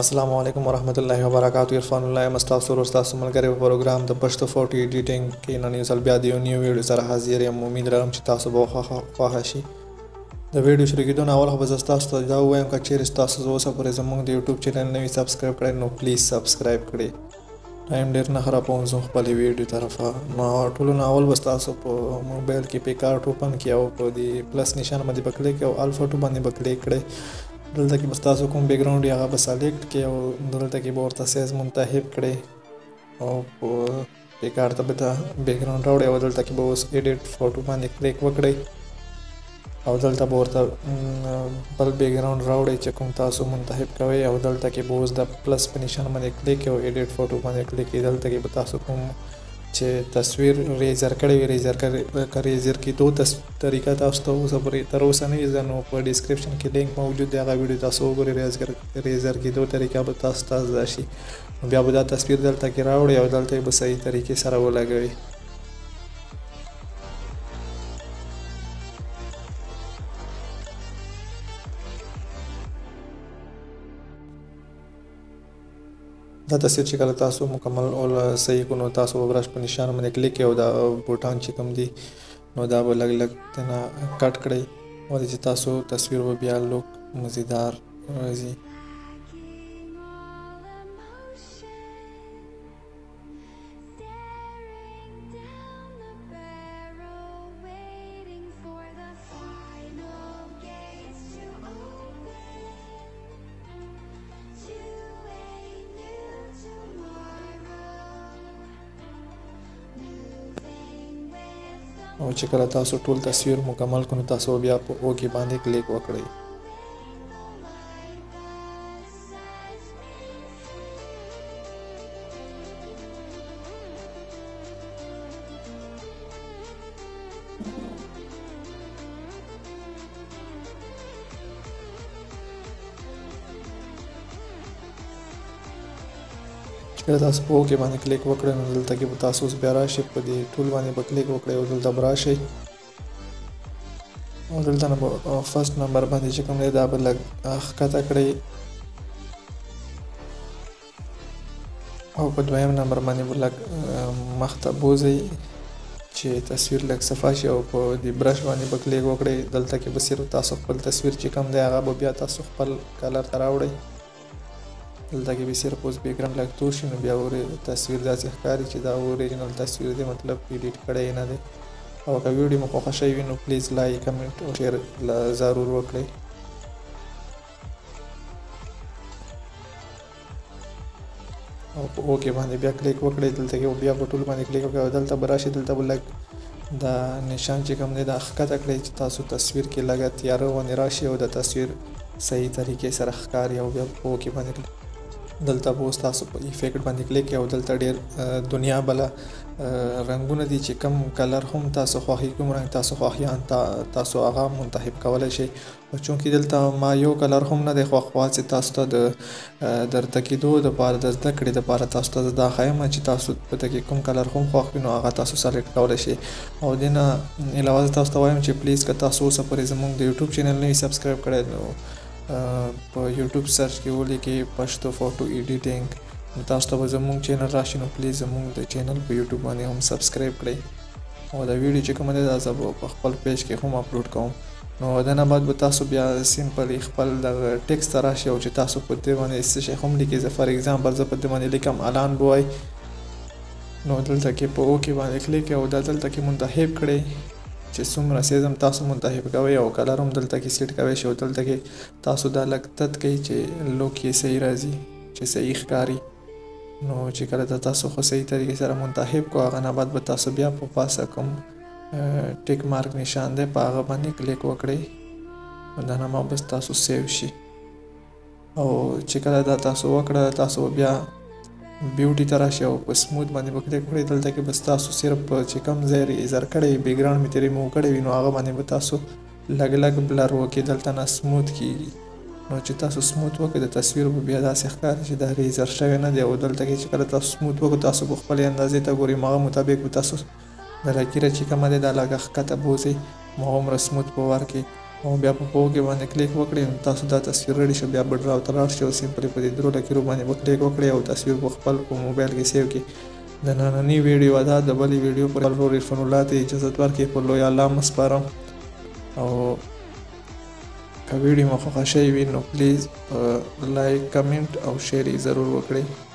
अस्सलामु अलैकुम वरहमतुल्लाहि वबरकातुहू इरफानुल्लाह मस्ताफ़ तاسو ملګری په پروګرام د پښتو فوټو ایډیټینګ کې نن یو ځل بیا د یو نیو ویډیو سره حاضر یم. امید لرم چې تاسو به خوښ شي. د ویډیو شروع کېدو نه اول خو به تاسو ته دا ووایم که چیرې تاسو اوسه پورې زموږ د یوټیوب چینل نوی سبسکرایب کړئ نو پلیز سبسکرایب کړئ. ټایم ډېر نه خرابوم زه خپلې ویډیو طرفه. نو ټولو نه اول به تاسو په موبایل کې پیکارټ اوپن کړئ او په دې پلس نشان باندې به کلیک او آل فوټو باندې به کلیک کړئ. دلته کې به تاسو کوم بیک ګراوند یې هغه به سلیکټ کړئ او دلته کې به ورته سایز منتخب کړئ او په پیکارټ ته به بیک ګراوند راوړئ او دلته کې به اوس ایډیټ فوټو باندې کلیک وکړئ او دلته به ورته بل بیک ګراوند راوړئ چې کوم تاسو منتخب کوئ او دلته کې به اوس د پلس په نشان باندې کلیک او ایډیټ فوټو باندې کلیک کړئ. دلته کې به تاسو کوم چې تصویر ریزر کړی وي ریزر کې دو طریقه تاسو ته اوسه پورې تر اوسه نه وي نو په ډسکرپشن کې لینک موجود دی هغه ویډیو تاسو وګورئ. ریزر کې دو طریقه به تاسو ته زده شي. بیا به دا تصویر دلته کې راوړئ او دلته به صحیح طریقې سره ولګوئ. دا تصویر چې کله تاسو مکمل او صحیح کو نو تاسو به برش په نشان باندې کلیک او دا بوتان چې کوم دی نو دا به لږ لږ تنه کټ کړئ او چې تاسو تصویر به بیا لوک مزیدار راځي. او چې کله تاسو ټول تصویر مکمل کړئ تاسو بیا په اوکې باندې کلیک وکړئ. کله تاسو په اوکې باندې کلیک وکړئ نو دلته کې به تاسو بیا راشئ په دې ټول باندې به کلیک وکړئ او دلته به راشئ او دلته نه به فرست نمبر باندې چې کوم دی دا به لږ ښکته کړئ او په دویم نمبر باندې به لږ مخته بوځئ چې تصویر لږ صفا شي او په دې برش باندې به کلیک وکړئ. دلته کې به صرف تاسو خپل تصویر چې کوم دی هغه به بیا تاسو خپل کلر ته راوړئ. دلته کې به صرف اوس بیک ګراوند لږ تور شي نو بیا تصویر داسې ښکاري چې دا اوریجنل تصویر دی مطلب ایډیټ کړی نه دی. او که ویډیو مو خوښه شوی وي نو پلیز لایک کمنټ او شیر ضرور وکړئ. او په اوکې باندې بیا کلیک وکړئ. دلته کې بیا په ټول باندې کلیک وکړئ او دلته به راشي دلته به لږ دا نشان چې کوم دی دا ښکته کړئ چې تاسو تصویر کې لږه تیاره باندې راشي او د تصویر صحیح طریقې سره ښکاري او بیا په اوکې باندې دلته به اوس تاسو په افیکټ باندې کلیک او دلته ډېر دنیا بله رنګونه دي چې کم کلر هم تاسو خوښي کوم رنګ تاسو خوښي تاسو هغه منتخب کولی شئ. او چونکې دلته ما یو کلر هم نه دی خوښ چې تاسو ته د درته کېدو دپاره د زده کړې دپاره تاسو ته زه دا ښیم چې تاسو په ته کې کوم کلر هم خوښ وي نو هغه تاسو سلیکټ کولی شئ. او دې نه علاوه زه تاسو ته وایم چې پلیز که تاسو اوسه پورې زموږ د یوټیوب چینل نه وي سبسکرایب کړی نو په یوټیوب سرچ کې ولیکئ پښتو فوټو ایډیټینګ نو تاسو ته به زموږ چینل راشي نو پلیز زموږ د چینل په یوټیوب باندې هم سبسکرایب کړئ. او دا ویډیو چې کومه دی دا زه به په خپل پیج کې هم اپلوډ کوم. نو د نه بعد به تاسو بیا سمپلی خپل دغه ټیکسټ ته راشئ او چې تاسو په دې باندې څه شی هم لیکئ. زه فار ایګزامپل زه په دې باندې لیکم الان بوای نو دلته کې په اوکې باندې کلیک او دا دلته کې منتخب کړئ چې څومره سایز هم تاسو منتخب کوئ او کلر هم دلته کې سیټ کوئ شي او دلته کې تاسو دا لږ تت کوئ چې لوک یې صحیح راځي چې صحیح ښکاري. نو چې کله د تاسو خو صحیح طریقې سره منتخب کو هغه نه بعد به تاسو بیا په پاسه کوم ټیک مارک نشان دی په هغه باندې کلیک وکړئ نو دا نامه بس تاسو سیو شي. او چې کله دا تاسو وکړه تاسو بیا بیوټي ته راشئ او په سموت باندې به کلیک کړئ. دلته کې بس تاسو صرف چې کوم ځای ریزر کړی بیک ګراوند مې ترې ریموو کړی وي نو هغه باندې به تاسو لږ لږ بلر وکړئ. دلته نه سموت کېږي نو چې تاسو سموت وکړئ د تصویر به بیا داسې ښکاري چې دا ریزر شوی نه دی او دلته کې چې کله تاسو سموت وکړو تاسو په خپلې اندازې ته ګورئ هغه مطابق به تاسو د لکیره چې کومه دی دا لږه ښکته بوځئ هغومره سموت به ورکړئ او بیا په اوکې باندې کلیک وکړئ نو تاسو دا تصویر ریډي شو بیا به ډراو ته لاړ شئ او سمپلي په دې درو لکیرو باندې به کلیک وکړئ او تصویر په خپل په موبایل کې سیو کړئ د نننۍ ویډیو دا د بلې ویډیو پر ورور عرفان الله ته اجازت ورکړئ په لوی الله مسپارم او که ویډیو مو خوښه شوې وي نو پلیز لایک کمنټ او شیر یې ضرور وکړئ